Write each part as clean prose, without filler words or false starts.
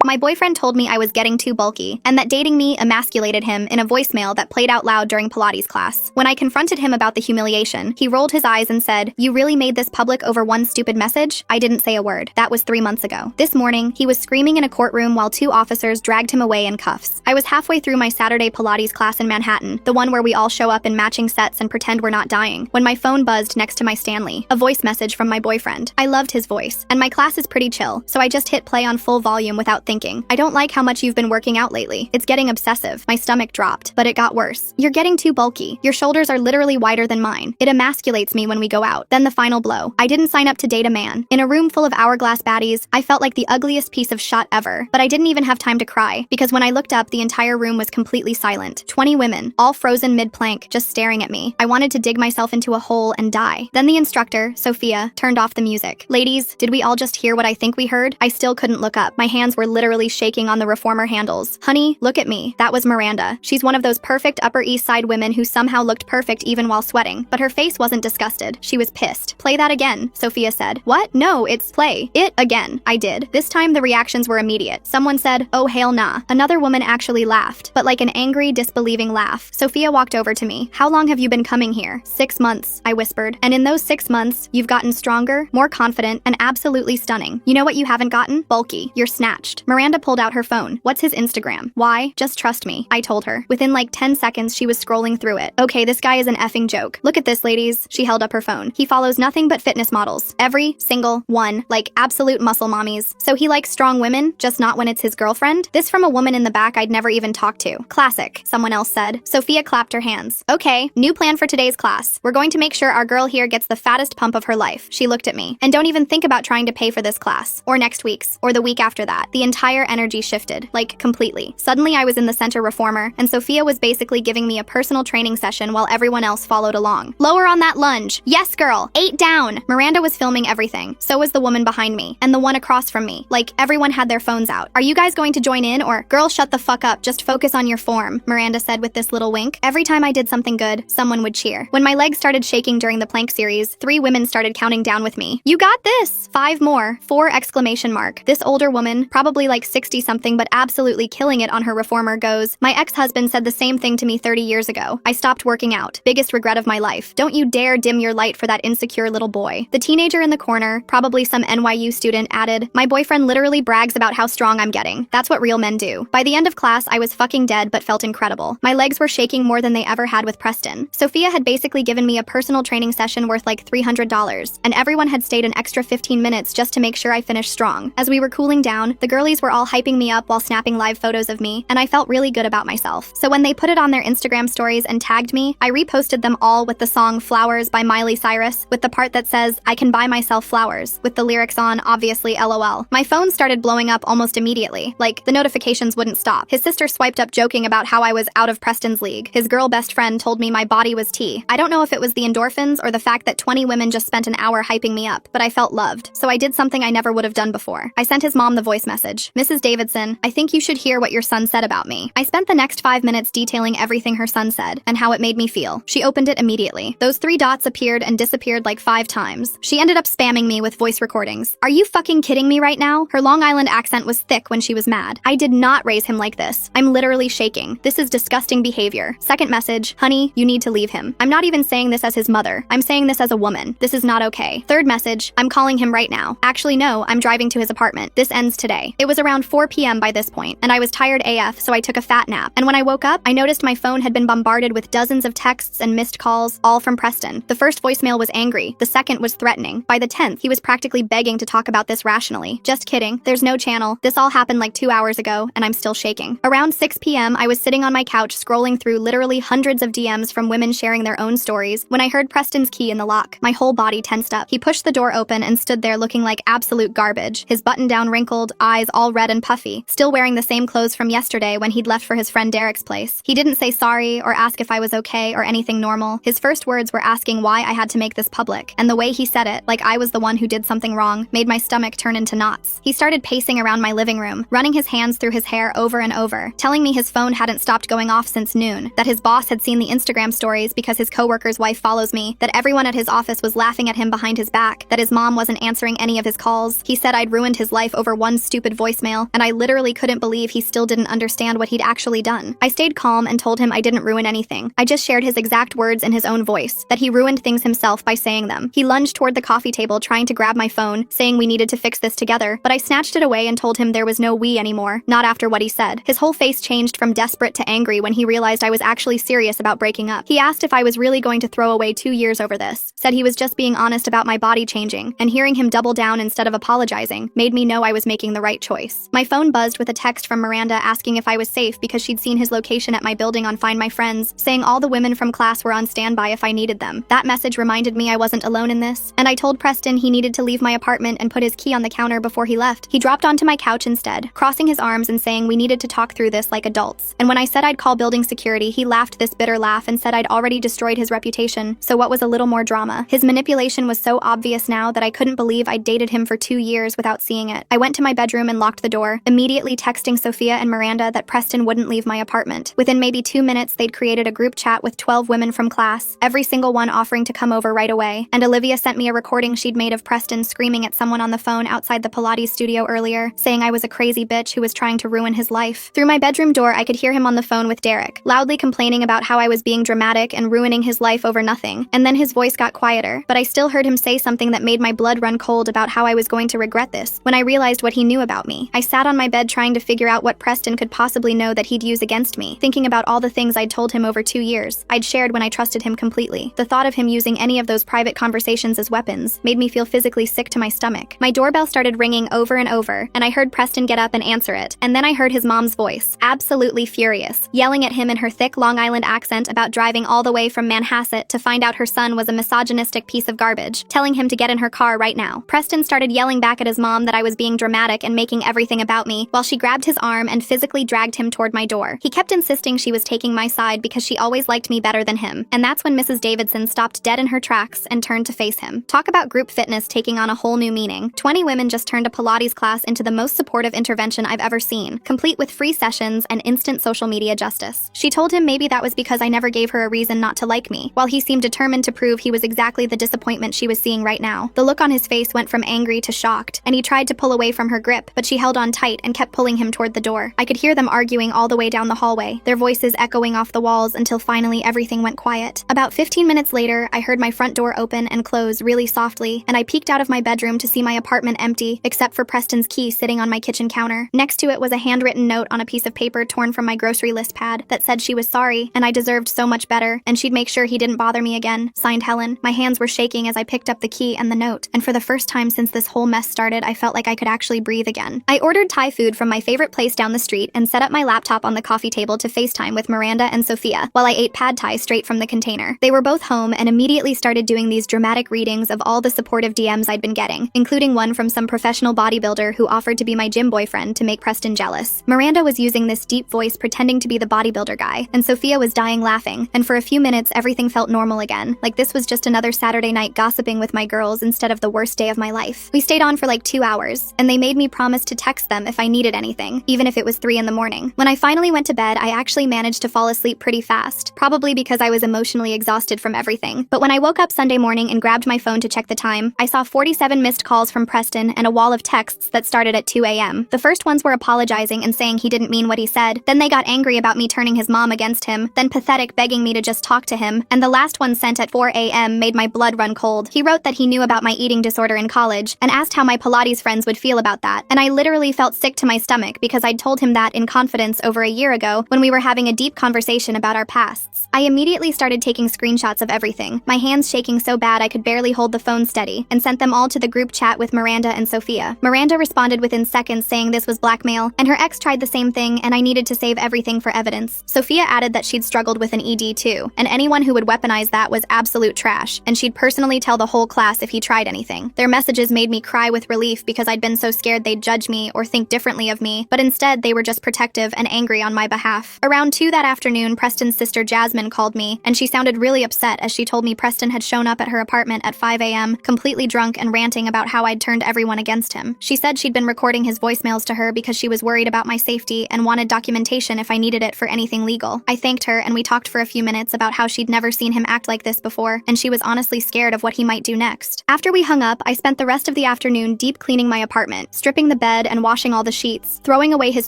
My boyfriend told me I was getting too bulky, and that dating me emasculated him in a voicemail that played out loud during Pilates class. When I confronted him about the humiliation, he rolled his eyes and said, "You really made this public over one stupid message?" I didn't say a word. That was 3 months ago. This morning, he was screaming in a courtroom while 2 officers dragged him away in cuffs. I was halfway through my Saturday Pilates class in Manhattan, the one where we all show up in matching sets and pretend we're not dying, when my phone buzzed next to my Stanley, a voice message from my boyfriend. I loved his voice, and my class is pretty chill, so I just hit play on full volume without thinking. "I don't like how much you've been working out lately. It's getting obsessive." My stomach dropped, but it got worse. "You're getting too bulky. Your shoulders are literally wider than mine. It emasculates me when we go out." Then the final blow. I didn't sign up to date a man. In a room full of hourglass baddies, I felt like the ugliest piece of shit ever. But I didn't even have time to cry, because when I looked up, the entire room was completely silent. 20 women, all frozen mid-plank, just staring at me. I wanted to dig myself into a hole and die. Then the instructor, Sophia, turned off the music. "Ladies, did we all just hear what I think we heard?" I still couldn't look up. My hands were literally shaking on the reformer handles. "Honey, look at me." That was Miranda. She's one of those perfect Upper East Side women who somehow looked perfect even while sweating. But her face wasn't disgusted. She was pissed. "Play that again," Sophia said. "What? No, it's play it again." I did. This time the reactions were immediate. Someone said, "Oh hell nah." Another woman actually laughed, but like an angry, disbelieving laugh. Sophia walked over to me. "How long have you been coming here?" "6 months," I whispered. "And in those 6 months, you've gotten stronger, more confident, and absolutely stunning. You know what you haven't gotten? Bulky. You're snatched." Miranda pulled out her phone. "What's his Instagram?" "Why? Just trust me," I told her. Within like 10 seconds, she was scrolling through it. "Okay, this guy is an effing joke. Look at this, ladies." She held up her phone. "He follows nothing but fitness models. Every single one. Like absolute muscle mommies. So he likes strong women, just not when it's his girlfriend?" This from a woman in the back I'd never even talked to. "Classic," someone else said. Sophia clapped her hands. "Okay, new plan for today's class. We're going to make sure our girl here gets the fattest pump of her life." She looked at me. "And don't even think about trying to pay for this class. Or next week's. Or the week after that." The entire energy shifted. Like, completely. Suddenly I was in the center reformer, and Sophia was basically giving me a personal training session while everyone else followed along. "Lower on that lunge. Yes, girl. 8 down." Miranda was filming everything. So was the woman behind me. And the one across from me. Like, everyone had their phones out. "Are you guys going to join in or—" "Girl, shut the fuck up. Just focus on your form," Miranda said with this little wink. Every time I did something good, someone would cheer. When my legs started shaking during the plank series, 3 women started counting down with me. "You got this!" 5 more. 4 exclamation mark. This older woman, probably like 60-something but absolutely killing it on her reformer, goes, "My ex-husband said the same thing to me 30 years ago. I stopped working out. Biggest regret of my life. Don't you dare dim your light for that insecure little boy." The teenager in the corner, probably some NYU student, added, "My boyfriend literally brags about how strong I'm getting. That's what real men do." By the end of class, I was fucking dead but felt incredible. My legs were shaking more than they ever had with Preston. Sophia had basically given me a personal training session worth like $300, and everyone had stayed an extra 15 minutes just to make sure I finished strong. As we were cooling down, the girlies were all hyping me up while snapping live photos of me, and I felt really good about myself. So when they put it on their Instagram stories and tagged me, I reposted them all with the song Flowers by Miley Cyrus, with the part that says, "I can buy myself flowers," with the lyrics on, obviously LOL. My phone started blowing up almost immediately. Like, the notifications wouldn't stop. His sister swiped up joking about how I was out of Preston's league. His girl best friend told me my body was tea. I don't know if it was the endorphins or the fact that 20 women just spent an hour hyping me up, but I felt loved. So I did something I never would have done before. I sent his mom the voice message. "Mrs. Davidson, I think you should hear what your son said about me." I spent the next 5 minutes detailing everything her son said and how it made me feel. She opened it immediately. Those 3 dots appeared and disappeared like 5 times. She ended up spamming me with voice recordings. "Are you fucking kidding me right now?" Her Long Island accent was thick when she was mad. "I did not raise him like this. I'm literally shaking. This is disgusting behavior." Second message, "Honey, you need to leave him. I'm not even saying this as his mother. I'm saying this as a woman. This is not okay." Third message, "I'm calling him right now. Actually, no, I'm driving to his apartment. This ends today." It was around 4 p.m. by this point, and I was tired AF, so I took a fat nap. And when I woke up, I noticed my phone had been bombarded with dozens of texts and missed calls, all from Preston. The first voicemail was angry. The second was threatening. By the 10th, he was practically begging to talk about this rationally. "Just kidding. There's no channel. This all happened like 2 hours ago, and I'm still shaking." Around 6 p.m., I was sitting on my couch scrolling through literally hundreds of DMs from women sharing their own stories when I heard Preston's key in the lock. My whole body tensed up. He pushed the door open and stood there looking like absolute garbage, his button-down wrinkled, eyes all red and puffy, still wearing the same clothes from yesterday when he'd left for his friend Derek's place. He didn't say sorry or ask if I was okay or anything normal. His first words were asking why I had to make this public, and the way he said it, like I was the one who did something wrong, made my stomach turn into knots. He started pacing around my living room, running his hands through his hair over and over, telling me his phone hadn't stopped going off since noon, that his boss had seen the Instagram stories because his coworker's wife follows me, that everyone at his office was laughing at him behind his back, that his mom wasn't answering any of his calls. He said I'd ruined his life over one stupid voice voicemail, and I literally couldn't believe he still didn't understand what he'd actually done. I stayed calm and told him I didn't ruin anything. I just shared his exact words in his own voice, that he ruined things himself by saying them. He lunged toward the coffee table trying to grab my phone, saying we needed to fix this together, but I snatched it away and told him there was no we anymore, not after what he said. His whole face changed from desperate to angry when he realized I was actually serious about breaking up. He asked if I was really going to throw away 2 years over this, said he was just being honest about my body changing, and hearing him double down instead of apologizing made me know I was making the right choice. My phone buzzed with a text from Miranda asking if I was safe because she'd seen his location at my building on Find My Friends, saying all the women from class were on standby if I needed them. That message reminded me I wasn't alone in this, and I told Preston he needed to leave my apartment and put his key on the counter before he left. He dropped onto my couch instead, crossing his arms and saying we needed to talk through this like adults. And when I said I'd call building security, he laughed this bitter laugh and said I'd already destroyed his reputation, so what was a little more drama? His manipulation was so obvious now that I couldn't believe I'd dated him for 2 years without seeing it. I went to my bedroom and locked the door, immediately texting Sophia and Miranda that Preston wouldn't leave my apartment. Within maybe 2 minutes, they'd created a group chat with 12 women from class, every single one offering to come over right away, and Olivia sent me a recording she'd made of Preston screaming at someone on the phone outside the Pilates studio earlier, saying I was a crazy bitch who was trying to ruin his life. Through my bedroom door, I could hear him on the phone with Derek, loudly complaining about how I was being dramatic and ruining his life over nothing, and then his voice got quieter, but I still heard him say something that made my blood run cold about how I was going to regret this when I realized what he knew about me. I sat on my bed trying to figure out what Preston could possibly know that he'd use against me, thinking about all the things I'd told him over 2 years, I'd shared when I trusted him completely. The thought of him using any of those private conversations as weapons made me feel physically sick to my stomach. My doorbell started ringing over and over, and I heard Preston get up and answer it, and then I heard his mom's voice, absolutely furious, yelling at him in her thick Long Island accent about driving all the way from Manhasset to find out her son was a misogynistic piece of garbage, telling him to get in her car right now. Preston started yelling back at his mom that I was being dramatic and making everything about me, while she grabbed his arm and physically dragged him toward my door. He kept insisting she was taking my side because she always liked me better than him, and that's when Mrs. Davidson stopped dead in her tracks and turned to face him. Talk about group fitness taking on a whole new meaning. 20 women just turned a Pilates class into the most supportive intervention I've ever seen, complete with free sessions and instant social media justice. She told him maybe that was because I never gave her a reason not to like me, while he seemed determined to prove he was exactly the disappointment she was seeing right now. The look on his face went from angry to shocked, and he tried to pull away from her grip, but she held on tight and kept pulling him toward the door. I could hear them arguing all the way down the hallway, their voices echoing off the walls until finally everything went quiet. About 15 minutes later, I heard my front door open and close really softly, and I peeked out of my bedroom to see my apartment empty, except for Preston's key sitting on my kitchen counter. Next to it was a handwritten note on a piece of paper torn from my grocery list pad that said she was sorry, and I deserved so much better, and she'd make sure he didn't bother me again. Signed, Helen. My hands were shaking as I picked up the key and the note, and for the first time since this whole mess started, I felt like I could actually breathe again. I ordered Thai food from my favorite place down the street and set up my laptop on the coffee table to FaceTime with Miranda and Sophia, while I ate pad thai straight from the container. They were both home and immediately started doing these dramatic readings of all the supportive DMs I'd been getting, including one from some professional bodybuilder who offered to be my gym boyfriend to make Preston jealous. Miranda was using this deep voice pretending to be the bodybuilder guy, and Sophia was dying laughing, and for a few minutes everything felt normal again, like this was just another Saturday night gossiping with my girls instead of the worst day of my life. We stayed on for like 2 hours, and they made me promise to text them if I needed anything, even if it was 3 in the morning. When I finally went to bed, I actually managed to fall asleep pretty fast, probably because I was emotionally exhausted from everything. But when I woke up Sunday morning and grabbed my phone to check the time, I saw 47 missed calls from Preston and a wall of texts that started at 2 a.m. The first ones were apologizing and saying he didn't mean what he said, then they got angry about me turning his mom against him, then pathetic begging me to just talk to him, and the last one sent at 4 a.m. made my blood run cold. He wrote that he knew about my eating disorder in college and asked how my Pilates friends would feel about that, and I literally felt sick to my stomach because I'd told him that in confidence over a year ago when we were having a deep conversation about our pasts. I immediately started taking screenshots of everything, my hands shaking so bad I could barely hold the phone steady, and sent them all to the group chat with Miranda and Sophia. Miranda responded within seconds saying this was blackmail, and her ex tried the same thing and I needed to save everything for evidence. Sophia added that she'd struggled with an ED too, and anyone who would weaponize that was absolute trash, and she'd personally tell the whole class if he tried anything. Their messages made me cry with relief because I'd been so scared they'd judge me or think differently of me, but instead they were just protective and angry on my behalf. Around 2 that afternoon, Preston's sister Jasmine called me, and she sounded really upset as she told me Preston had shown up at her apartment at 5 a.m., completely drunk and ranting about how I'd turned everyone against him. She said she'd been recording his voicemails to her because she was worried about my safety and wanted documentation if I needed it for anything legal. I thanked her and we talked for a few minutes about how she'd never seen him act like this before, and she was honestly scared of what he might do next. After we hung up, I spent the rest of the afternoon deep cleaning my apartment, stripping the bed and washing all the sheets, throwing away his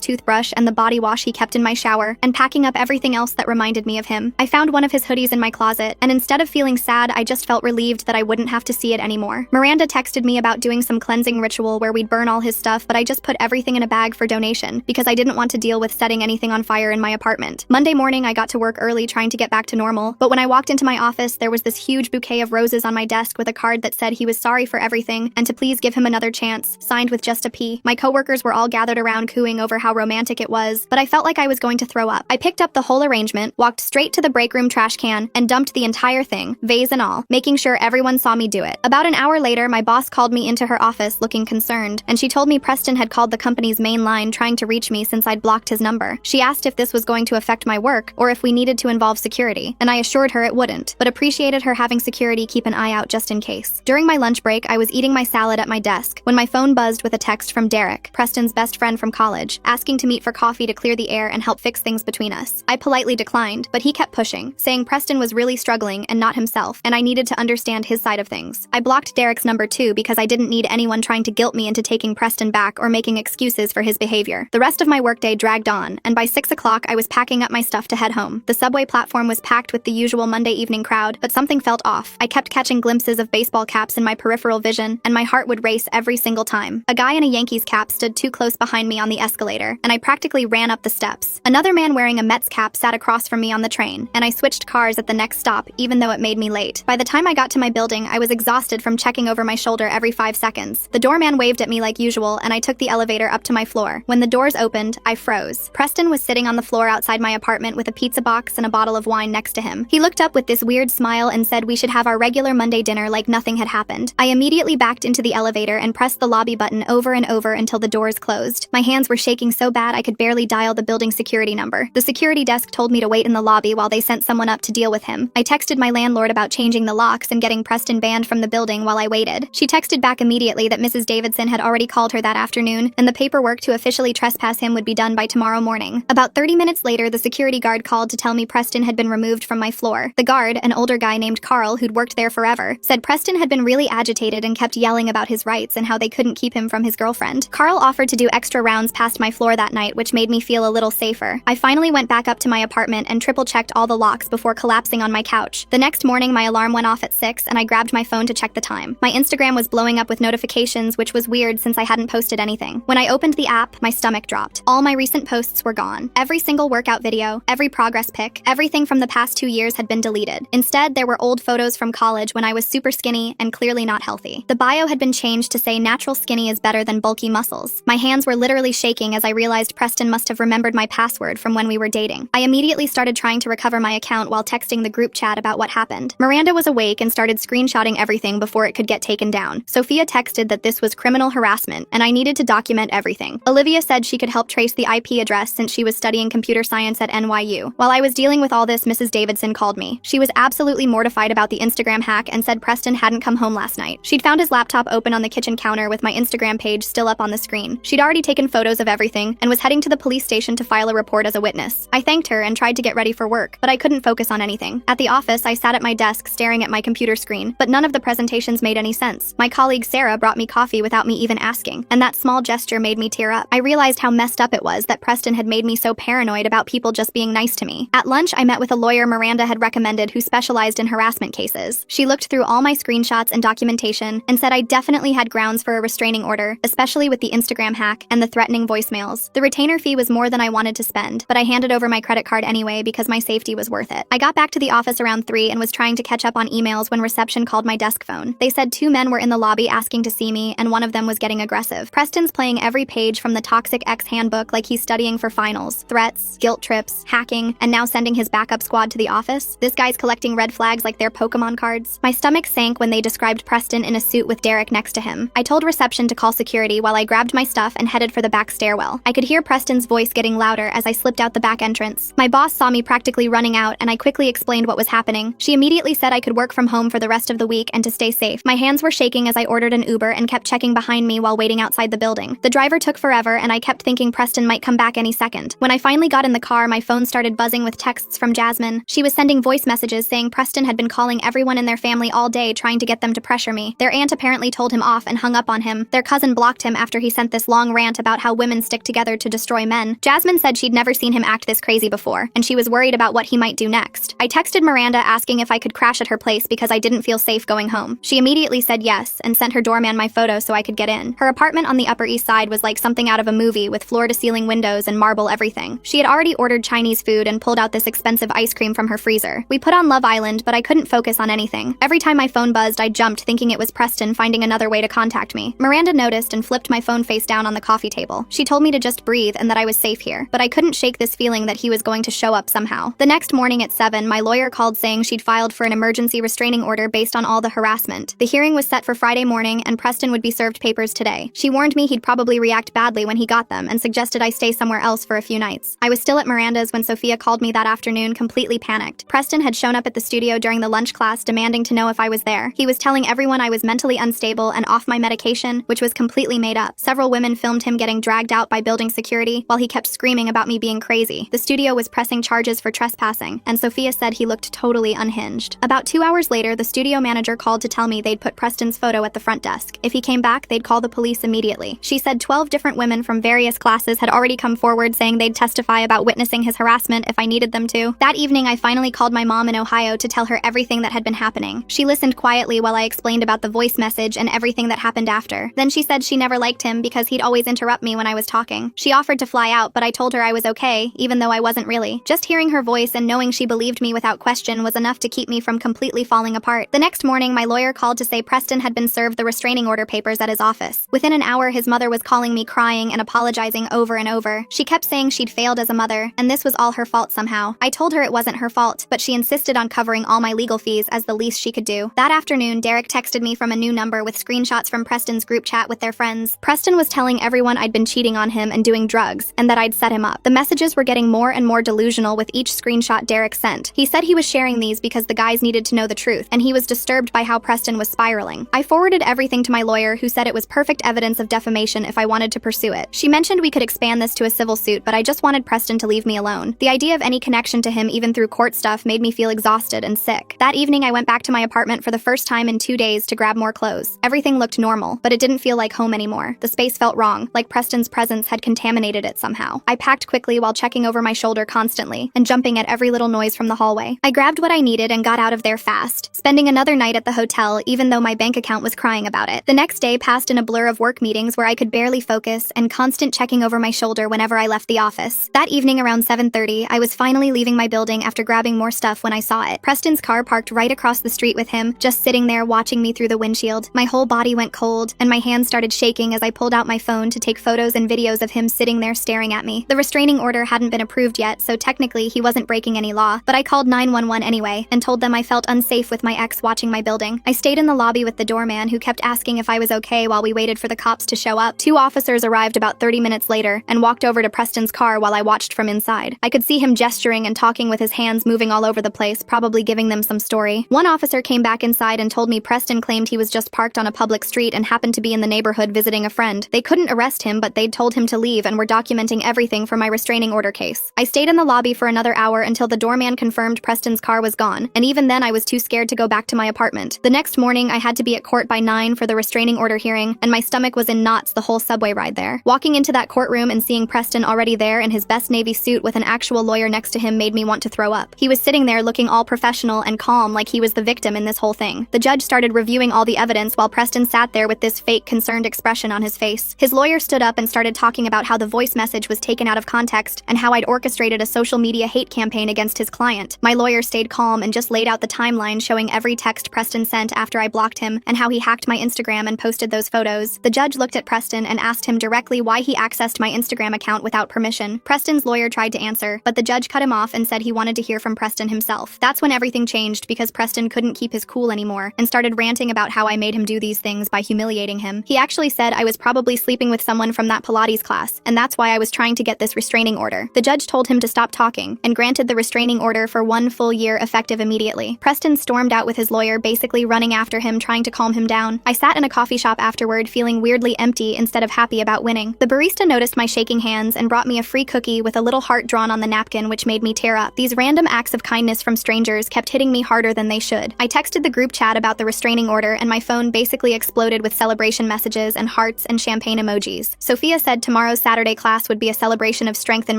toothbrush and the body wash he kept in my shower, and packing up everything else that reminded me of him. I found one of his hoodies in my closet, and instead of feeling sad, I just felt relieved that I wouldn't have to see it anymore. Miranda texted me about doing some cleansing ritual where we'd burn all his stuff, but I just put everything in a bag for donation because I didn't want to deal with setting anything on fire in my apartment. Monday morning, I got to work early trying to get back to normal, but when I walked into my office, there was this huge bouquet of roses on my desk with a card that said he was sorry for everything and to please give him another chance, signed with just a P. My coworkers were all gathered around cooing over how romantic it was, but I felt like I was going to throw up. I picked up the whole arrangement, walked straight to the break room trash can, and dumped the entire thing, vase and all, making sure everyone saw me do it. About an hour later, my boss called me into her office looking concerned, and she told me Preston had called the company's main line trying to reach me since I'd blocked his number. She asked if this was going to affect my work or if we needed to involve security, and I assured her it wouldn't, but appreciated her having security keep an eye out just in case. During my lunch break, I was eating my salad at my desk when my phone buzzed with a text from Derek, Preston's best friend from college, asking to meet for coffee to clear the air and help fix things between us. I politely declined, but he kept pushing, saying Preston was really struggling and not himself, and I needed to understand his side of things. I blocked Derek's number too because I didn't need anyone trying to guilt me into taking Preston back or making excuses for his behavior. The rest of my workday dragged on, and by 6 o'clock I was packing up my stuff to head home. The subway platform was packed with the usual Monday evening crowd, but something felt off. I kept catching glimpses of baseball caps in my peripheral vision, and my heart would race every single time. A guy in a Yankees cap stood too close behind me on the escalator, and I practically ran up the steps. Another man wearing a Mets cap sat across from me on the train, and I switched cars at the next stop, even though it made me late. By the time I got to my building, I was exhausted from checking over my shoulder every 5 seconds. The doorman waved at me like usual, and I took the elevator up to my floor. When the doors opened, I froze. Preston was sitting on the floor outside my apartment with a pizza box and a bottle of wine next to him. He looked up with this weird smile and said we should have our regular Monday dinner like nothing had happened. I immediately backed into the elevator and pressed the lobby button over and over until the doors closed. My hands were shaking so bad I could barely dial the building security number. The security desk told me to wait in the lobby while they sent someone up to deal with him. I texted my landlord about changing the locks and getting Preston banned from the building while I waited. She texted back immediately that Mrs. Davidson had already called her that afternoon, and the paperwork to officially trespass him would be done by tomorrow morning. About 30 minutes later, the security guard called to tell me Preston had been removed from my floor. The guard, an older guy named Carl who'd worked there forever, said Preston had been really agitated and kept yelling about his rights and how they couldn't keep him from his girlfriend. Carl offered to do extra rounds past my floor that night, which made me feel a little safer. I finally went back up to my apartment and triple-checked all the locks before collapsing on my couch. The next morning, my alarm went off at 6, and I grabbed my phone to check the time. My Instagram was blowing up with notifications, which was weird since I hadn't posted anything. When I opened the app, my stomach dropped. All my recent posts were gone. Every single workout video, every progress pic, everything from the past 2 years had been deleted. Instead, there were old photos from college when I was super skinny and clearly not healthy. The bio had been changed to say natural skinny is better than bulky muscles. My hands were literally shaking as I realized Preston must have remembered my password from when we were dating. I immediately started trying to recover my account while texting the group chat about what happened. Miranda was awake and started screenshotting everything before it could get taken down. Sophia texted that this was criminal harassment and I needed to document everything. Olivia said she could help trace the IP address since she was studying computer science at NYU. While I was dealing with all this, Mrs. Davidson called me. She was absolutely mortified about the Instagram hack and said Preston hadn't come home last night. She'd found his laptop open on the kitchen counter with my Instagram page still up on the screen. She'd already taken photos of everything and was heading to the police station to file a report as a witness. I thanked her and tried to get ready for work, but I couldn't focus on anything. At the office, I sat at my desk staring at my computer screen, but none of the presentations made any sense. My colleague Sarah brought me coffee without me even asking, and that small gesture made me tear up. I realized how messed up it was that Preston had made me so paranoid about people just being nice to me. At lunch, I met with a lawyer Miranda had recommended who specialized in harassment cases. She looked through all my screenshots and documentation and said I definitely had grounds for a restraining order, especially with the Instagram hack and the threatening voicemails. The retainer fee was more than I wanted to spend, but I handed over my credit card anyway because my safety was worth it. I got back to the office around 3 and was trying to catch up on emails when reception called my desk phone. They said 2 men were in the lobby asking to see me, and one of them was getting aggressive. Preston's playing every page from the Toxic Ex handbook like he's studying for finals. Threats, guilt trips, hacking, and now sending his backup squad to the office. This guy's collecting red flags like they're Pokemon cards. My stomach sank when they described Preston in a suit with Derek next to him. I told reception to call security while I grabbed my stuff and headed for the back stairwell. I could hear Preston's voice getting louder as I slipped out the back entrance. My boss saw me practically running out, and I quickly explained what was happening. She immediately said I could work from home for the rest of the week and to stay safe. My hands were shaking as I ordered an Uber and kept checking behind me while waiting outside the building. The driver took forever, and I kept thinking Preston might come back any second. When I finally got in the car, my phone started buzzing with texts from Jasmine. She was sending voice messages saying Preston had been calling everyone in their family all day trying to get them to pressure me. Their aunt apparently told him off and hung up on him. Their cousin blocked him after after he sent this long rant about how women stick together to destroy men. Jasmine said she'd never seen him act this crazy before, and she was worried about what he might do next. I texted Miranda asking if I could crash at her place because I didn't feel safe going home. She immediately said yes and sent her doorman my photo so I could get in. Her apartment on the Upper East Side was like something out of a movie with floor-to-ceiling windows and marble everything. She had already ordered Chinese food and pulled out this expensive ice cream from her freezer. We put on Love Island, but I couldn't focus on anything. Every time my phone buzzed, I jumped thinking it was Preston finding another way to contact me. Miranda noticed and flipped my phone face down on the coffee table. She told me to just breathe and that I was safe here, but I couldn't shake this feeling that he was going to show up somehow. The next morning at 7, my lawyer called saying she'd filed for an emergency restraining order based on all the harassment. The hearing was set for Friday morning and Preston would be served papers today. She warned me he'd probably react badly when he got them and suggested I stay somewhere else for a few nights. I was still at Miranda's when Sophia called me that afternoon, completely panicked. Preston had shown up at the studio during the lunch class demanding to know if I was there. He was telling everyone I was mentally unstable and off my medication, which was completely made up. Several women filmed him getting dragged out by building security while he kept screaming about me being crazy. The studio was pressing charges for trespassing, and Sophia said he looked totally unhinged. About 2 hours later, the studio manager called to tell me they'd put Preston's photo at the front desk. If he came back, they'd call the police immediately. She said 12 different women from various classes had already come forward saying they'd testify about witnessing his harassment if I needed them to. That evening, I finally called my mom in Ohio to tell her everything that had been happening. She listened quietly while I explained about the voice message and everything that happened after. Then she said she never liked him because he'd always interrupt me when I was talking. She offered to fly out, but I told her I was okay, even though I wasn't really. Just hearing her voice and knowing she believed me without question was enough to keep me from completely falling apart. The next morning, my lawyer called to say Preston had been served the restraining order papers at his office. Within an hour, his mother was calling me crying and apologizing over and over. She kept saying she'd failed as a mother, and this was all her fault somehow. I told her it wasn't her fault, but she insisted on covering all my legal fees as the least she could do. That afternoon, Derek texted me from a new number with screenshots from Preston's group chat with their friends. Preston was telling everyone I'd been cheating on him and doing drugs, and that I'd set him up. The messages were getting more and more delusional with each screenshot Derek sent. He said he was sharing these because the guys needed to know the truth, and he was disturbed by how Preston was spiraling. I forwarded everything to my lawyer, who said it was perfect evidence of defamation if I wanted to pursue it. She mentioned we could expand this to a civil suit, but I just wanted Preston to leave me alone. The idea of any connection to him, even through court stuff, made me feel exhausted and sick. That evening, I went back to my apartment for the first time in 2 days to grab more clothes. Everything looked normal, but it didn't feel like home anymore. The space felt wrong, like Preston's presence had contaminated it somehow. I packed quickly while checking over my shoulder constantly and jumping at every little noise from the hallway. I grabbed what I needed and got out of there fast, spending another night at the hotel even though my bank account was crying about it. The next day passed in a blur of work meetings where I could barely focus and constant checking over my shoulder whenever I left the office. That evening around 7:30, I was finally leaving my building after grabbing more stuff when I saw it. Preston's car parked right across the street with him, just sitting there watching me through the windshield. My whole body went cold, and my hands started shaking as I pulled out my phone to take photos and videos of him sitting there staring at me. The restraining order hadn't been approved yet, so technically he wasn't breaking any law, but I called 911 anyway and told them I felt unsafe with my ex watching my building. I stayed in the lobby with the doorman, who kept asking if I was okay while we waited for the cops to show up. 2 officers arrived about 30 minutes later and walked over to Preston's car while I watched from inside. I could see him gesturing and talking with his hands moving all over the place, probably giving them some story. One officer came back inside and told me Preston claimed he was just parked on a public street and happened to be in the neighborhood visiting a friend. They couldn't arrest him, but they'd told him to leave and were documenting everything for my restraining order case. I stayed in the lobby for another hour until the doorman confirmed Preston's car was gone, and even then I was too scared to go back to my apartment. The next morning, I had to be at court by 9 for the restraining order hearing, and my stomach was in knots the whole subway ride there. Walking into that courtroom and seeing Preston already there in his best navy suit with an actual lawyer next to him made me want to throw up. He was sitting there looking all professional and calm, like he was the victim in this whole thing. The judge started reviewing all the evidence while Preston sat there with this fake concerned expression on his face. His lawyer stood up and started talking about how the voice message was taken out of context and how I'd orchestrated a social media hate campaign against his client. My lawyer stayed calm and just laid out the timeline showing every text Preston sent after I blocked him and how he hacked my Instagram and posted those photos. The judge looked at Preston and asked him directly why he accessed my Instagram account without permission. Preston's lawyer tried to answer, but the judge cut him off and said he wanted to hear from Preston himself. That's when everything changed because Preston couldn't keep his cool anymore and started ranting about how I made him do these things by humiliating him. He actually said I was probably sleeping with someone from that Pilates class, and that's why I was trying to get this restraining order. The judge told him to stop talking and granted the restraining order for 1 full year effective immediately. Preston stormed out with his lawyer basically running after him, trying to calm him down. I sat in a coffee shop afterward feeling weirdly empty instead of happy about winning. The barista noticed my shaking hands and brought me a free cookie with a little heart drawn on the napkin, which made me tear up. These random acts of kindness from strangers kept hitting me harder than they should. I texted the group chat about the restraining order and my phone basically exploded with celebration messages and hearts and champagne emojis. Sophia said tomorrow's Saturday class would be a celebration of strength in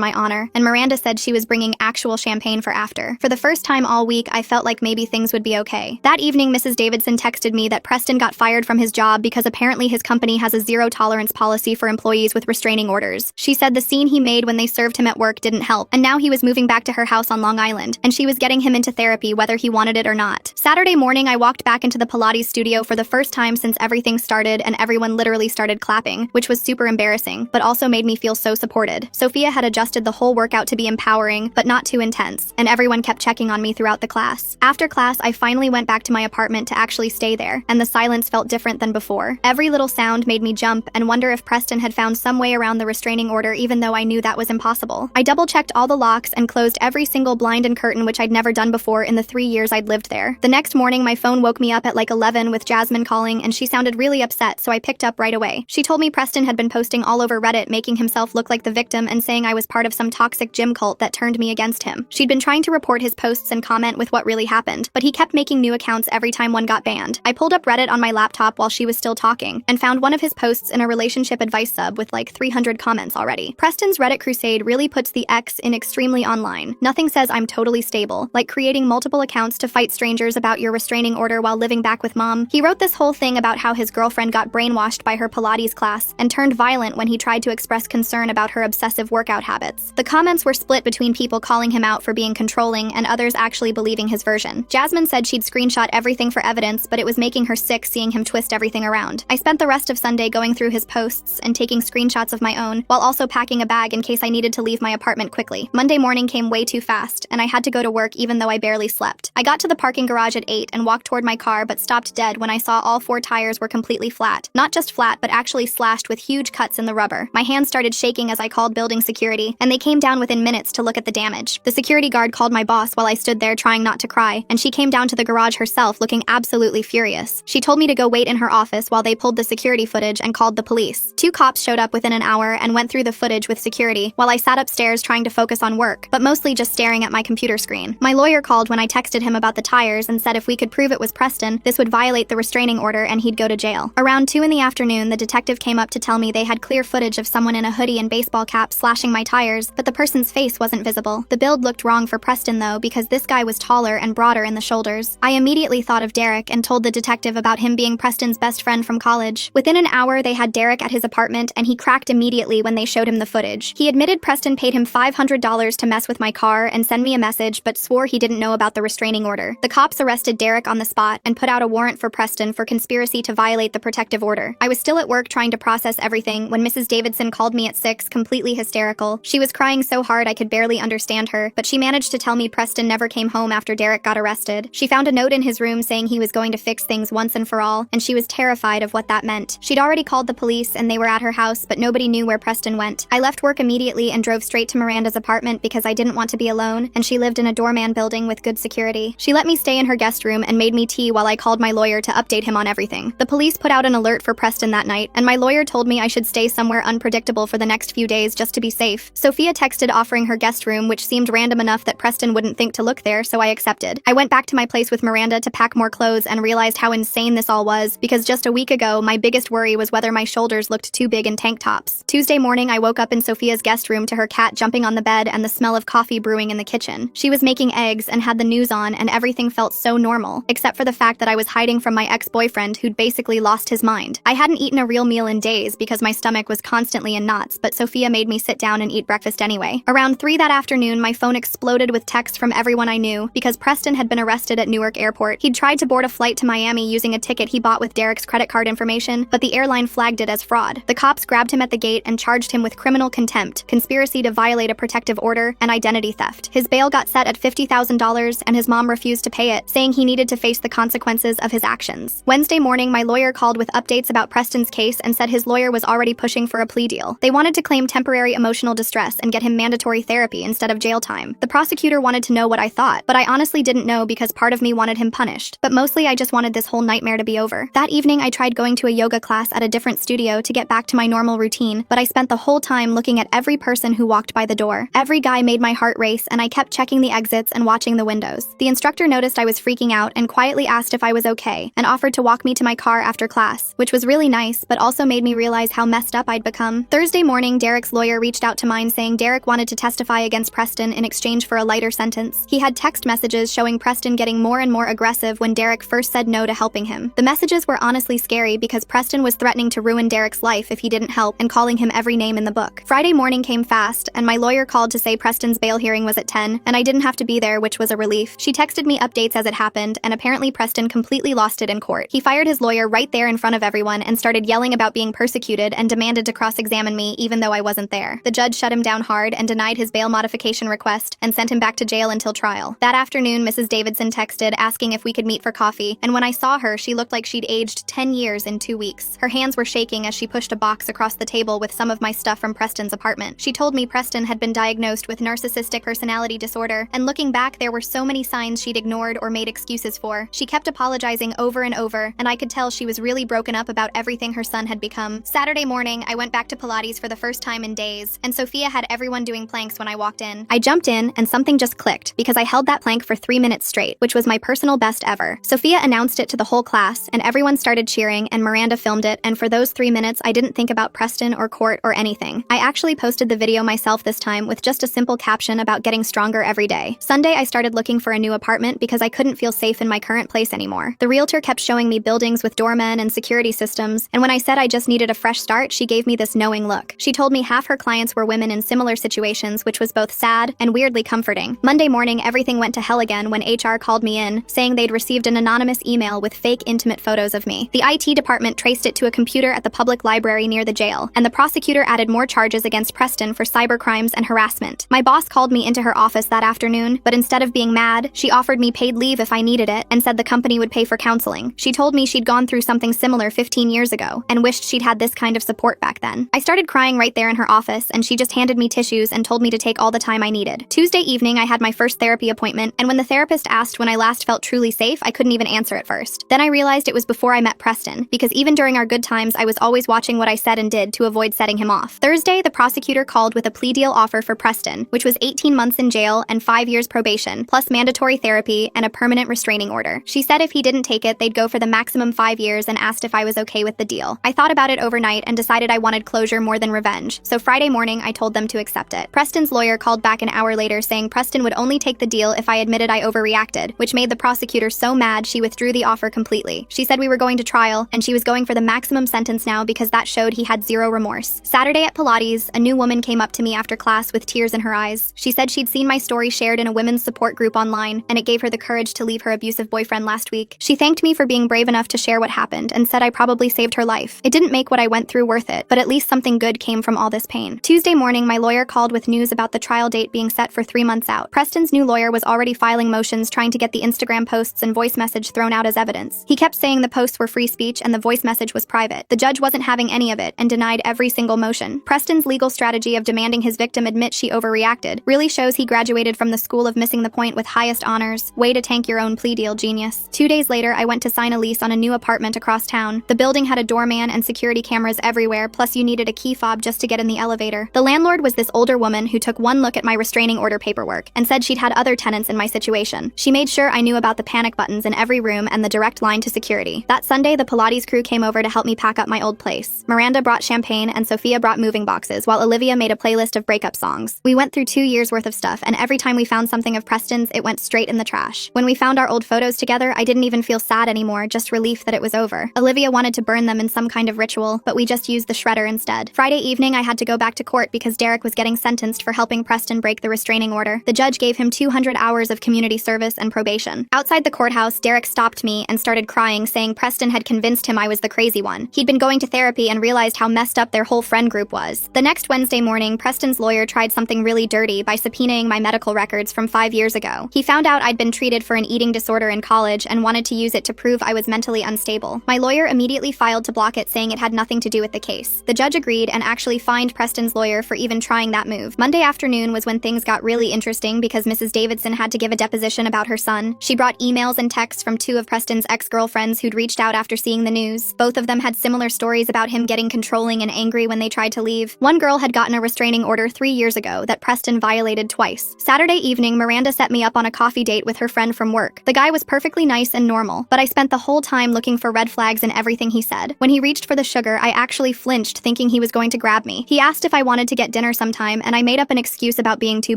my honor, and Miranda said she was bringing actual champagne for after. For the first time all week, I felt like maybe things would be okay. That evening, Mrs. Davidson texted me that Preston got fired from his job because apparently his company has a zero-tolerance policy for employees with restraining orders. She said the scene he made when they served him at work didn't help, and now he was moving back to her house on Long Island, and she was getting him into therapy whether he wanted it or not. Saturday morning, I walked back into the Pilates studio for the first time since everything started, and everyone literally started clapping, which was super embarrassing, but also made me feel so supported. Sophia had adjusted the whole workout to be empowering, but not too intense, and everyone kept checking on me throughout the class. After class, I finally went back to my apartment to actually stay there, and the silence felt different than before. Every little sound made me jump and wonder if Preston had found some way around the restraining order even though I knew that was impossible. I double-checked all the locks and closed every single blind and curtain, which I'd never done before in the 3 years I'd lived there. The next morning, my phone woke me up at like 11 with Jasmine calling, and she sounded really upset, so I picked up right away. She told me Preston had been posting all over Reddit, making himself look like the victim and saying I was part of some toxic gym cult that turned me against him. She'd been trying to report his posts and comment with what really happened, but he kept making new accounts every time one got banned. I pulled up Reddit on my laptop while she was still talking, and found one of his posts in a relationship advice sub with like 300 comments already. Preston's Reddit crusade really puts the X in extremely online. Nothing says I'm totally stable, like creating multiple accounts to fight strangers about your restraining order while living back with mom. He wrote this whole thing about how his girlfriend got brainwashed by her Pilates class and turned violent when he tried to express concern about her obsessive workout habits. The comments were split between people calling him out for being controlling and others actually believing his version. Jasmine said she'd screenshot everything for evidence, but it was making her sick seeing him twist everything around. I spent the rest of Sunday going through his posts and taking screenshots of my own, while also packing a bag in case I needed to leave my apartment quickly. Monday morning came way too fast, and I had to go to work even though I barely slept. I got to the parking garage at 8 and walked toward my car, but stopped dead when I saw all 4 tires were completely flat. Not just flat, but actually slashed with huge cuts in the rubber. My hands started shaking as I called building security, and they came down within minutes to look at the damage. The security guard called my boss while I stood there trying not to cry, and she came down to the garage herself looking absolutely furious. She told me to go wait in her office while they pulled the security footage and called the police. 2 cops showed up within an hour and went through the footage with security while I sat upstairs trying to focus on work, but mostly just staring at my computer screen. My lawyer called when I texted him about the tires and said if we could prove it was Preston, this would violate the restraining order and he'd go to jail. Around 2 in the afternoon, the detective came up to tell me they had clear footage of someone in a hoodie and baseball cap slashing my tires, but the person's face wasn't visible. The build looked wrong for Preston though, because this guy was taller and broader in the shoulders. I immediately thought of Derek and told the detective about him being Preston's best friend from college. Within an hour, they had Derek at his apartment and he cracked immediately when they showed him the footage. He admitted Preston paid him $500 to mess with my car and send me a message, but swore he didn't know about the restraining order. The cops arrested Derek on the spot and put out a warrant for Preston for conspiracy to violate the protective order. I was still at work trying to process everything when Mrs. Davidson called me at 6, completely hysterical. She was crying so hard I could barely understand her, but she managed to tell me Preston never came home after Derek got arrested. She found a note in his room saying he was going to fix things once and for all, and she was terrified of what that meant. She'd already called the police and they were at her house, but nobody knew where Preston went. I left work immediately and drove straight to Miranda's apartment because I didn't want to be alone, and she lived in a doorman building with good security. She let me stay in her guest room and made me tea while I called my lawyer to update him on everything. The police put out an alert for Preston that night, and my lawyer told me I should stay somewhere unpredictable for the next few days just to be safe. Sophia texted offering her guest room, which seemed random enough that Preston wouldn't think to look there, so I accepted. I went back to my place with Miranda to pack more clothes and realized how insane this all was, because just a week ago, my biggest worry was whether my shoulders looked too big in tank tops. Tuesday morning, I woke up in Sophia's guest room to her cat jumping on the bed and the smell of coffee brewing in the kitchen. She was making eggs and had the news on, and everything felt so normal, except for the fact that I was hiding from my ex-boyfriend who'd basically lost his mind. I hadn't eaten a real meal in days because my stomach was constantly in knots, but Sophia made me sit down and eat breakfast anyway. Around 3 that afternoon, my phone exploded with texts from everyone I knew because Preston had been arrested at Newark Airport. He'd tried to board a flight to Miami using a ticket he bought with Derek's credit card information, but the airline flagged it as fraud. The cops grabbed him at the gate and charged him with criminal contempt, conspiracy to violate a protective order, and identity theft. His bail got set at $50,000 and his mom refused to pay it, saying he needed to face the consequences of his actions. Wednesday morning, my lawyer called with updates about Preston's case and said his lawyer was already pushing for a plea deal. They wanted to claim temporary emotional distress and get him mandatory therapy instead of jail time. The prosecutor wanted to know what I thought, but I honestly didn't know because part of me wanted him punished. But mostly I just wanted this whole nightmare to be over. That evening, I tried going to a yoga class at a different studio to get back to my normal routine, but I spent the whole time looking at every person who walked by the door. Every guy made my heart race, and I kept checking the exits and watching the windows. The instructor noticed I was freaking out and quietly asked if I was okay, and offered to walk me to my car after class, which was really nice, but also made me realize how messed up I'd become. Thursday morning, Derek's lawyer reached out to mine saying Derek wanted to testify against Preston in exchange for a lighter sentence. He had text messages showing Preston getting more and more aggressive when Derek first said no to helping him. The messages were honestly scary because Preston was threatening to ruin Derek's life if he didn't help and calling him every name in the book. Friday morning came fast, and my lawyer called to say Preston's bail hearing was at 10, and I didn't have to be there, which was a relief. She texted me updates as it happened, and apparently Preston completely lost it in court. He fired his lawyer right there in front of everyone and started yelling about being persecuted and demanded to cross-examine me even though I wasn't there. The judge shut him down hard and denied his bail modification request and sent him back to jail until trial. That afternoon, Mrs. Davidson texted asking if we could meet for coffee, and when I saw her, she looked like she'd aged 10 years in 2 weeks. Her hands were shaking as she pushed a box across the table with some of my stuff from Preston's apartment. She told me Preston had been diagnosed with narcissistic personality disorder, and looking back, there were so many signs she'd ignored or made excuses for. She kept apologizing over and over, and I could tell she was really broken up about everything her son had become. Saturday morning, I went back to Pilates for the first time in days, and Sophia had everyone doing planks when I walked in. I jumped in, and something just clicked, because I held that plank for 3 minutes straight, which was my personal best ever. Sophia announced it to the whole class, and everyone started cheering, and Miranda filmed it, and for those 3 minutes, I didn't think about Preston or court or anything. I actually posted the video myself this time with just a simple caption about getting stronger every day. Sunday, I started looking for a new apartment because I couldn't feel safe in my current place anymore. The realtor kept showing me buildings with doormen and security systems, and when I said I just needed a fresh start, she gave me this knowing look. She told me half her clients were women in similar situations, which was both sad and weirdly comforting. Monday morning, everything went to hell again when HR called me in, saying they'd received an anonymous email with fake intimate photos of me. The IT department traced it to a computer at the public library near the jail, and the prosecutor added more charges against Preston for cybercrimes and harassment. My boss called me into her office that afternoon, but instead of being mad, she offered me paid leave if I needed it and said the company would pay for counseling. She told me she'd gone through something similar 15 years ago and wished she'd had this kind of support back then. I started crying right there in her office, and she just handed me tissues and told me to take all the time I needed. Tuesday evening, I had my first therapy appointment, and when the therapist asked when I last felt truly safe, I couldn't even answer at first. Then I realized it was before I met Preston, because even during our good times, I was always watching what I said and did to avoid setting him off. Thursday, the prosecutor called with a plea deal offer for Preston, which was 18 months in jail and 5 years probation, plus mandatory therapy and a permanent restraining order. She said if he didn't take it, they'd go for the maximum 5 years and asked if I was okay with the deal. I thought about it overnight and decided I wanted closure more than revenge, so Friday morning, I told them to accept it. Preston's lawyer called back an hour later saying Preston would only take the deal if I admitted I overreacted, which made the prosecutor so mad she withdrew the offer completely. She said we were going to trial, and she was going for the maximum sentence now because that showed he had zero remorse. Saturday at Pilates, a new woman came up to me after class with tears in her eyes. She said she'd seen my story shared in a women's support group online, and it gave her the courage to leave her abusive boyfriend last week. She thanked me for being brave enough to share what happened and said I probably saved her life. It didn't make what I went through worth it, but at least something good came from all this pain. Tuesday morning, my lawyer called with news about the trial date being set for 3 months out. Preston's new lawyer was already filing motions trying to get the Instagram posts and voice message thrown out as evidence. He kept saying the posts were free speech and the voice message was private. The judge wasn't having any of it and denied every single motion. Preston's legal strategy of demanding his victim admit she overreacted really shows he graduated from the school of missing the point with highest honors. Way to tank your own plea deal, genius. 2 days later, I went to sign a lease on a new apartment across town. The building had a doorman and security cameras everywhere, plus you needed a key fob just to get in the elevator. The landlord was this older woman who took one look at my restraining order paperwork and said she'd had other tenants in my situation. She made sure I knew about the panic buttons in every room and the direct line to security. That Sunday, the Pilates crew came over to help me pack up my old place. Miranda brought champagne and Sophia brought moving boxes, while Olivia made a playlist of breakup songs. We went through 2 years worth of stuff, and every time we found something of Preston's, it went straight in the trash. When we found our old photos together, I didn't even feel sad anymore, just relief that it was over. Olivia wanted to burn them in some kind of ritual, but we just used the shredder instead. Friday evening, I had to go back to court because Derek was getting sentenced for helping Preston break the restraining order. The judge gave him 200 hours of community service and probation. Outside the courthouse, Derek stopped me and started crying, saying Preston had convinced him I was the crazy one. He'd been going to therapy and realized how messed up their whole friend group was. The next Wednesday morning, Preston's lawyer tried something really dirty by subpoenaing my medical records from 5 years ago. He found out I'd been treated for an eating disorder in college and wanted to use it to prove I was mentally unstable. My lawyer immediately filed to block it, saying it had nothing to do with the case. The judge agreed and actually fined Preston's lawyer for even trying that move. Monday afternoon was when things got really interesting because Mrs. Davidson had to give a deposition about her son. She brought emails and texts from 2 of Preston's ex-girlfriends who'd reached out after seeing the news. Both of them had similar stories about him getting controlling and angry when they tried to leave. One girl had gotten a restraining order 3 years ago that Preston violated twice. Saturday evening, Miranda set me up on a coffee date with her friend from work. The guy was perfectly nice and normal, but I spent the whole time looking for red flags in everything he said. When he reached reached for the sugar, I actually flinched, thinking he was going to grab me. He asked if I wanted to get dinner sometime, and I made up an excuse about being too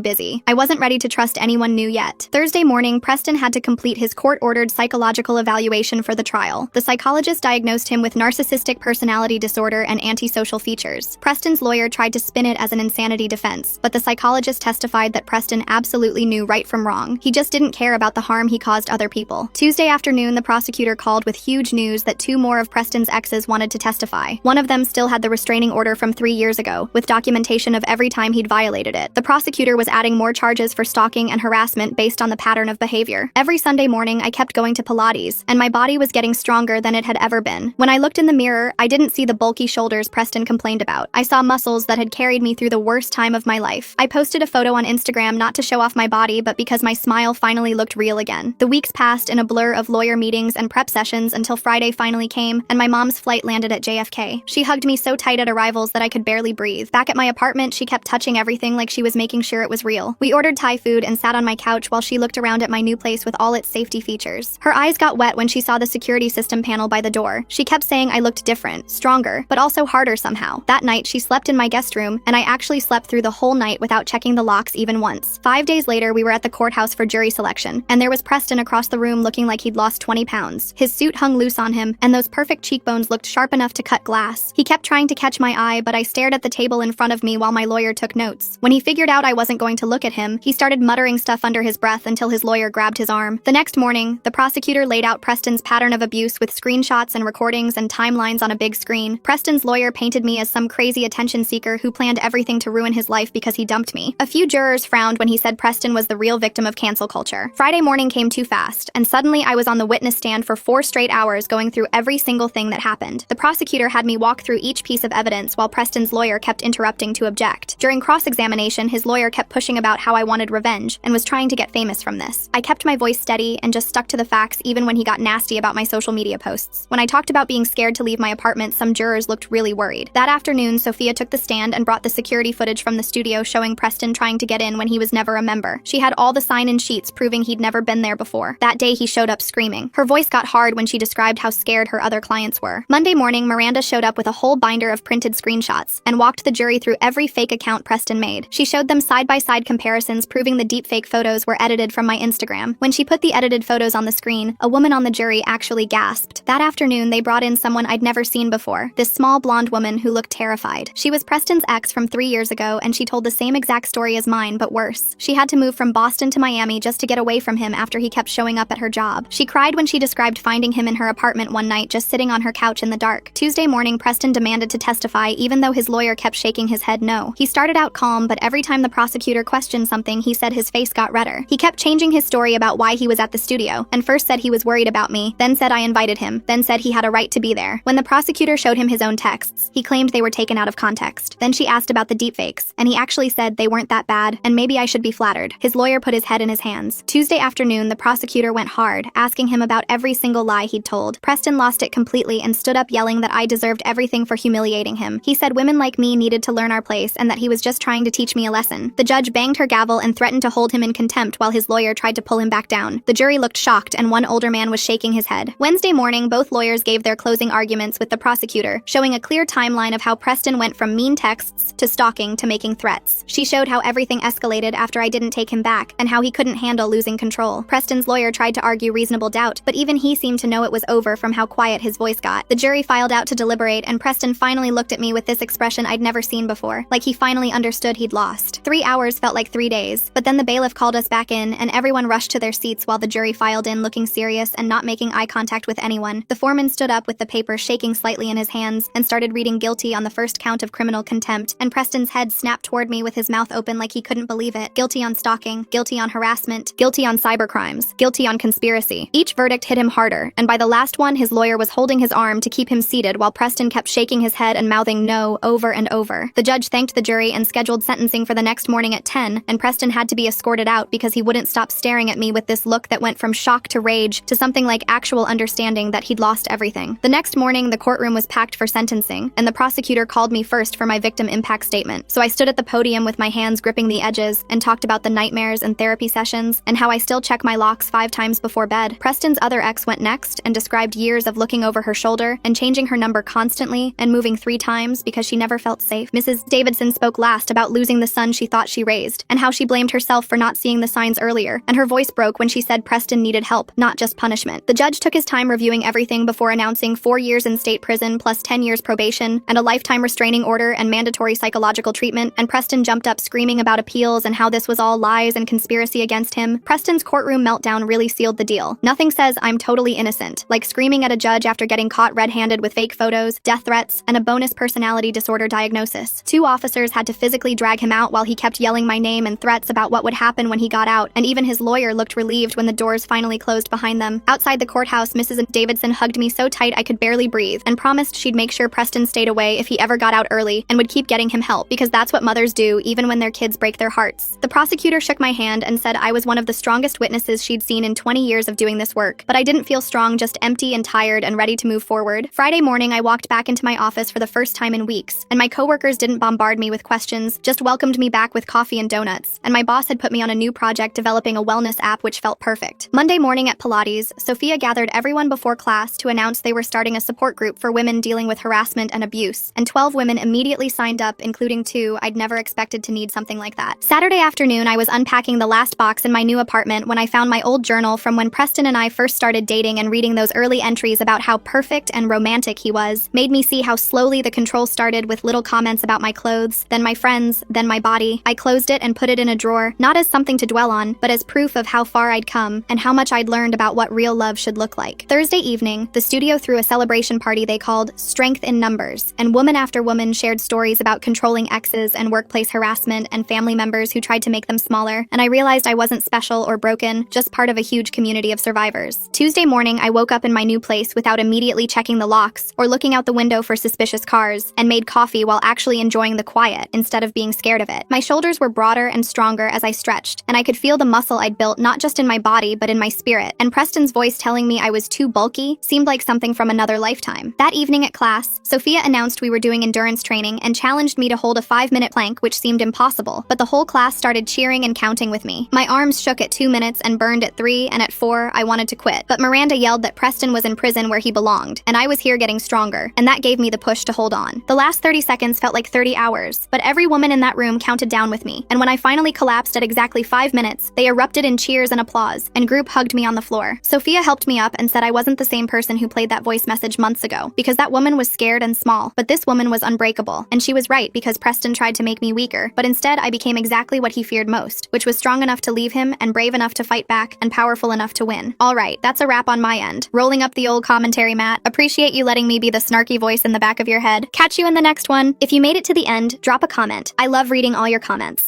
busy. I wasn't ready to trust anyone new yet. Thursday morning, Preston had to complete his court-ordered psychological evaluation for the trial. The psychologist diagnosed him with narcissistic personality disorder and antisocial features. Preston's lawyer tried to spin it as an insanity defense, but the psychologist testified that Preston absolutely knew right from wrong. He just didn't care about the harm he caused other people. Tuesday afternoon, the prosecutor called with huge news that 2 more of Preston's exes wanted to testify. One of them still had the restraining order from 3 years ago, with documentation of every time he'd violated it. The prosecutor was adding more charges for stalking and harassment based on the pattern of behavior. Every Sunday morning, I kept going to Pilates, and my body was getting stronger than it had ever been. When I looked in the mirror, I didn't see the bulky shoulders Preston complained about. I saw muscles that had carried me through the worst time of my life. I posted a photo on Instagram not to show off my body, but because my smile finally looked real again. The weeks passed in a blur of lawyer meetings and prep sessions until Friday finally came, and my mom's flight landed at JFK. She hugged me so tight at arrivals that I could barely breathe. Back at my apartment, she kept touching everything like she was making sure it was real. We ordered Thai food and sat on my couch while she looked around at my new place with all its safety features. Her eyes got wet when she saw the security system panel by the door. She kept saying I looked different, stronger, but also harder somehow. That night, she slept in my guest room, and I actually slept through the whole night without checking the locks even once. 5 days later, we were at the courthouse for jury selection, and there was Preston across the room looking like he'd lost 20 pounds. His suit hung loose on him, and those perfect cheekbones looked sharp enough to cut glass. He kept trying to catch my eye, but I stared at the table in front of me while my lawyer took notes. When he figured out I wasn't going to look at him, he started muttering stuff under his breath until his lawyer grabbed his arm. The next morning, the prosecutor laid out Preston's pattern of abuse with screenshots and recordings and timelines on a big screen. Preston's lawyer painted me as some crazy attention seeker who planned everything to ruin his life because he dumped me. A few jurors frowned when he said Preston was the real victim of cancel culture. Friday morning came too fast, and suddenly I was on the witness stand for 4 straight hours going through every single thing that happened. The prosecutor had me walk through each piece of evidence while Preston's lawyer kept interrupting to object. During cross-examination, his lawyer kept pushing about how I wanted revenge and was trying to get famous from this. I kept my voice steady and just stuck to the facts even when he got nasty about my social media posts. When I talked about being scared to leave my apartment, some jurors looked really worried. That afternoon, Sophia took the stand and brought the security footage from the studio showing Preston trying to get in when he was never a member. She had all the sign-in sheets proving he'd never been there before. That day, he showed up screaming. Her voice got hard when she described how scared her other clients were. Monday morning, Miranda showed up with a whole binder of printed screenshots and walked the jury through every fake account Preston made. She showed them side-by-side comparisons proving the deepfake photos were edited from my Instagram. When she put the edited photos on the screen, a woman on the jury actually gasped. That afternoon, they brought in someone I'd never seen before, this small blonde woman who looked terrified. She was Preston's ex from 3 years ago, and she told the same exact story as mine, but worse. She had to move from Boston to Miami just to get away from him after he kept showing up at her job. She cried when she described finding him in her apartment one night just sitting on her couch in the dark. Tuesday morning, Preston demanded to testify even though his lawyer kept shaking his head no. He started out calm, but every time the prosecutor questioned something, he said his face got redder. He kept changing his story about why he was at the studio, and first said he was worried about me, then said I invited him, then said he had a right to be there. When the prosecutor showed him his own texts, he claimed they were taken out of context. Then she asked about the deepfakes, and he actually said they weren't that bad, and maybe I should be flattered. His lawyer put his head in his hands. Tuesday afternoon, the prosecutor went hard, asking him about every single lie he'd told. Preston lost it completely and stood up yelling that I deserved everything for humiliating him. He said women like me needed to learn our place and that he was just trying to teach me a lesson. The judge banged her gavel and threatened to hold him in contempt while his lawyer tried to pull him back down. The jury looked shocked, and one older man was shaking his head. Wednesday morning, both lawyers gave their closing arguments with the prosecutor, showing a clear timeline of how Preston went from mean texts to stalking to making threats. She showed how everything escalated after I didn't take him back, and how he couldn't handle losing control. Preston's lawyer tried to argue reasonable doubt, but even he seemed to know it was over from how quiet his voice got. The jury filed out to deliberate, and Preston finally looked at me with this expression I'd never seen before, like he finally understood he'd lost. 3 hours felt like 3 days, but then the bailiff called us back in, and everyone rushed to their seats while the jury filed in looking serious and not making eye contact with anyone. The foreman stood up with the paper shaking slightly in his hands and started reading guilty on the first count of criminal contempt, and Preston's head snapped toward me with his mouth open like he couldn't believe it. Guilty on stalking, guilty on harassment, guilty on cybercrimes, guilty on conspiracy. Each verdict hit him harder, and by the last one, his lawyer was holding his arm to keep him seated while Preston kept shaking his head and mouthing no over and over. The judge thanked the jury and scheduled sentencing for the next morning at 10, and Preston had to be escorted out because he wouldn't stop staring at me with this look that went from shock to rage to something like actual understanding that he'd lost everything. The next morning, the courtroom was packed for sentencing, and the prosecutor called me first for my victim impact statement. So I stood at the podium with my hands gripping the edges and talked about the nightmares and therapy sessions and how I still check my locks 5 times before bed. Preston's other ex went next and described years of looking over her shoulder and changing changing her number constantly and moving 3 times because she never felt safe. Mrs. Davidson spoke last about losing the son she thought she raised, and how she blamed herself for not seeing the signs earlier, and her voice broke when she said Preston needed help, not just punishment. The judge took his time reviewing everything before announcing 4 years in state prison plus 10 years probation, and a lifetime restraining order and mandatory psychological treatment, and Preston jumped up screaming about appeals and how this was all lies and conspiracy against him. Preston's courtroom meltdown really sealed the deal. Nothing says I'm totally innocent, like screaming at a judge after getting caught red-handed with fake photos, death threats, and a bonus personality disorder diagnosis. 2 officers had to physically drag him out while he kept yelling my name and threats about what would happen when he got out, and even his lawyer looked relieved when the doors finally closed behind them. Outside the courthouse, Mrs. Davidson hugged me so tight I could barely breathe, and promised she'd make sure Preston stayed away if he ever got out early, and would keep getting him help, because that's what mothers do even when their kids break their hearts. The prosecutor shook my hand and said I was one of the strongest witnesses she'd seen in 20 years of doing this work, but I didn't feel strong, just empty and tired and ready to move forward. Friday morning, I walked back into my office for the first time in weeks, and my coworkers didn't bombard me with questions, just welcomed me back with coffee and donuts, and my boss had put me on a new project developing a wellness app which felt perfect. Monday morning at Pilates, Sophia gathered everyone before class to announce they were starting a support group for women dealing with harassment and abuse, and 12 women immediately signed up, including 2 I'd never expected to need something like that. Saturday afternoon, I was unpacking the last box in my new apartment when I found my old journal from when Preston and I first started dating, and reading those early entries about how perfect and romantic he was made me see how slowly the control started, with little comments about my clothes, then my friends, then my body. I closed it and put it in a drawer, not as something to dwell on, but as proof of how far I'd come and how much I'd learned about what real love should look like. Thursday evening, the studio threw a celebration party they called Strength in Numbers, and woman after woman shared stories about controlling exes and workplace harassment and family members who tried to make them smaller, and I realized I wasn't special or broken, just part of a huge community of survivors. Tuesday morning, I woke up in my new place without immediately checking the locks or looking out the window for suspicious cars, and made coffee while actually enjoying the quiet instead of being scared of it. My shoulders were broader and stronger as I stretched, and I could feel the muscle I'd built not just in my body but in my spirit, and Preston's voice telling me I was too bulky seemed like something from another lifetime. That evening at class, Sophia announced we were doing endurance training and challenged me to hold a 5-minute plank, which seemed impossible, but the whole class started cheering and counting with me. My arms shook at 2 minutes and burned at 3, and at 4, I wanted to quit. But Miranda yelled that Preston was in prison where he belonged, and I was here getting stronger, and that gave me the push to hold on. The last 30 seconds felt like 30 hours, but every woman in that room counted down with me, and when I finally collapsed at exactly 5 minutes, they erupted in cheers and applause, and group hugged me on the floor. Sophia helped me up and said I wasn't the same person who played that voice message months ago, because that woman was scared and small, but this woman was unbreakable, and she was right, because Preston tried to make me weaker, but instead I became exactly what he feared most, which was strong enough to leave him, and brave enough to fight back, and powerful enough to win. Alright, that's a wrap on my end. Rolling up the old commentary mat. Appreciate you letting me be the snarky voice in the back of your head. Catch you in the next one. If you made it to the end, drop a comment. I love reading all your comments.